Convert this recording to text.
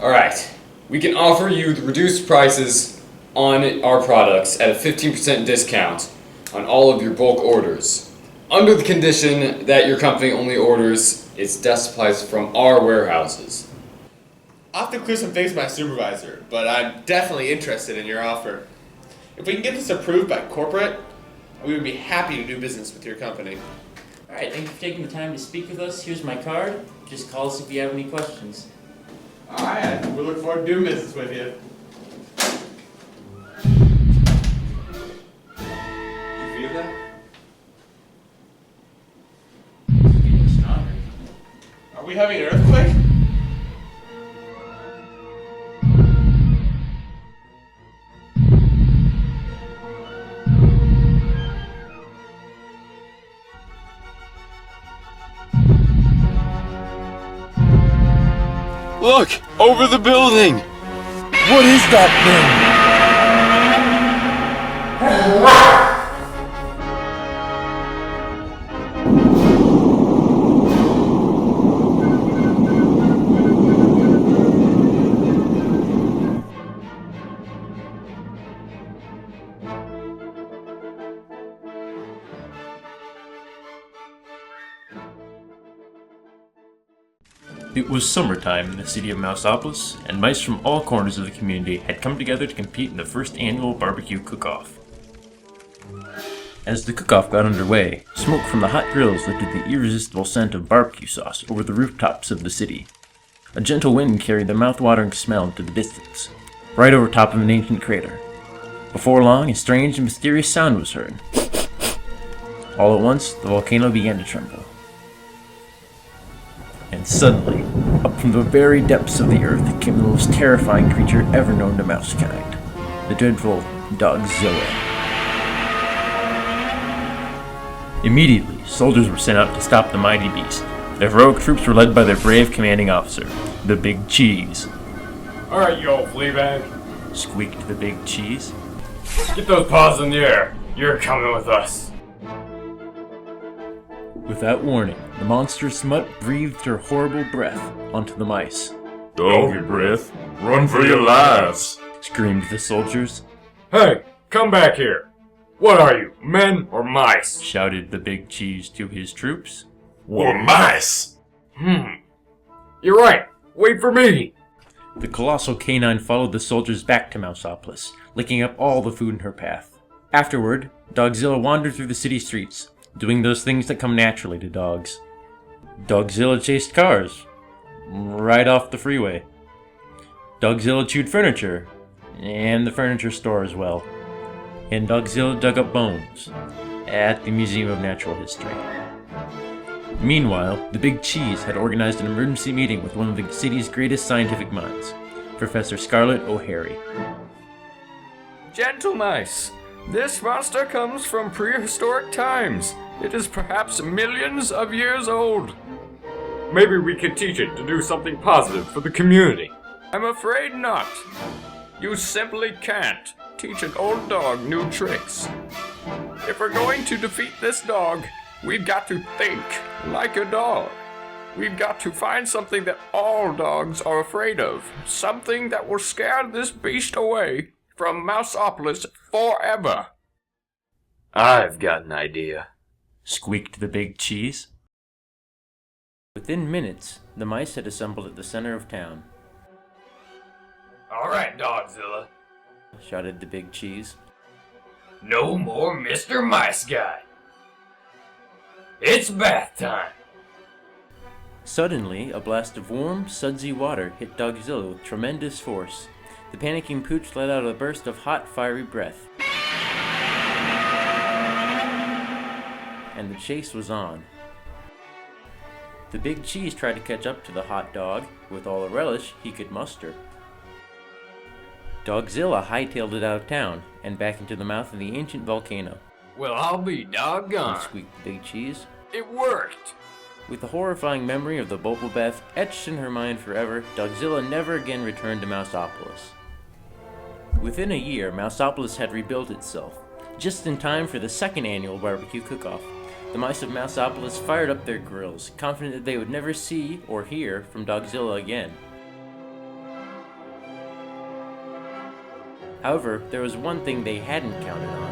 Alright, we can offer you the reduced prices on our products at a 15% discount on all of your bulk orders, under the condition that your company only orders its desk supplies from our warehouses. I'll have to clear some things with my supervisor, but I'm definitely interested in your offer. If we can get this approved by corporate, we would be happy to do business with your company. Alright, thank you for taking the time to speak with us. Here's my card. Just call us if you have any questions. Alright, we look forward to doing business with you. You feel that? It's getting stronger. Are we having an earthquake? Look! Over the building! What is that thing? It was summertime in the city of Mussorgsky, and mice from all corners of the community had come together to compete in the first annual barbecue cook-off. As the cook-off got underway, smoke from the hot grills lifted the irresistible scent of barbecue sauce over the rooftops of the city. A gentle wind carried the mouth-watering smell into the distance, right over top of an ancient crater. Before long, a strange and mysterious sound was heard. All at once, the volcano began to tremble. And suddenly, up from the very depths of the earth came the most terrifying creature ever known to mousekind, the dreadful Dogzilla. Immediately, soldiers were sent out to stop the mighty beast. Their heroic troops were led by their brave commanding officer, the Big Cheese. Alright, you old flea bag. Squeaked the Big Cheese. Get those paws in the air. You're coming with us. Without warning, the monstrous mutt breathed her horrible breath onto the mice. Doggy breath, run for your lives! Screamed the soldiers. Hey, come back here. What are you, men or mice? Shouted the Big Cheese to his troops. We're mice! You're right. Wait for me. The colossal canine followed the soldiers back to Mussorgsky, licking up all the food in her path. Afterward, Dogzilla wandered through the city streets, doing those things that come naturally to dogs. Dogzilla chased cars, right off the freeway. Dogzilla chewed furniture, and the furniture store as well. And Dogzilla dug up bones, at the Museum of Natural History. Meanwhile, the Big Cheese had organized an emergency meeting with one of the city's greatest scientific minds, Professor Scarlett O'Hary. Gentle mice, this monster comes from prehistoric times. It is perhaps millions of years old. Maybe we could teach it to do something positive for the community. I'm afraid not. You simply can't teach an old dog new tricks. If we're going to defeat this dog, we've got to think like a dog. We've got to find something that all dogs are afraid of. Something that will scare this beast away from Mussorgsky forever. I've got an idea. Squeaked the Big Cheese. Within minutes, the mice had assembled at the center of town. Alright, Dogzilla. Shouted the Big Cheese. No more Mr. Mice Guy. It's bath time. Suddenly, a blast of warm, sudsy water hit Dogzilla with tremendous force. The panicking pooch let out a burst of hot, fiery breath. And the chase was on. The Big Cheese tried to catch up to the hot dog with all the relish he could muster. Dogzilla hightailed it out of town and back into the mouth of the ancient volcano. Well, I'll be doggone. Squeaked the Big Cheese. It worked. With the horrifying memory of the bubble bath etched in her mind forever, Dogzilla never again returned to Mussorgsky. Within a year, Mussorgsky had rebuilt itself, just in time for the second annual barbecue cook-off. The mice of Mussorgsky fired up their grills, confident that they would never see or hear from Dogzilla again. However, there was one thing they hadn't counted on.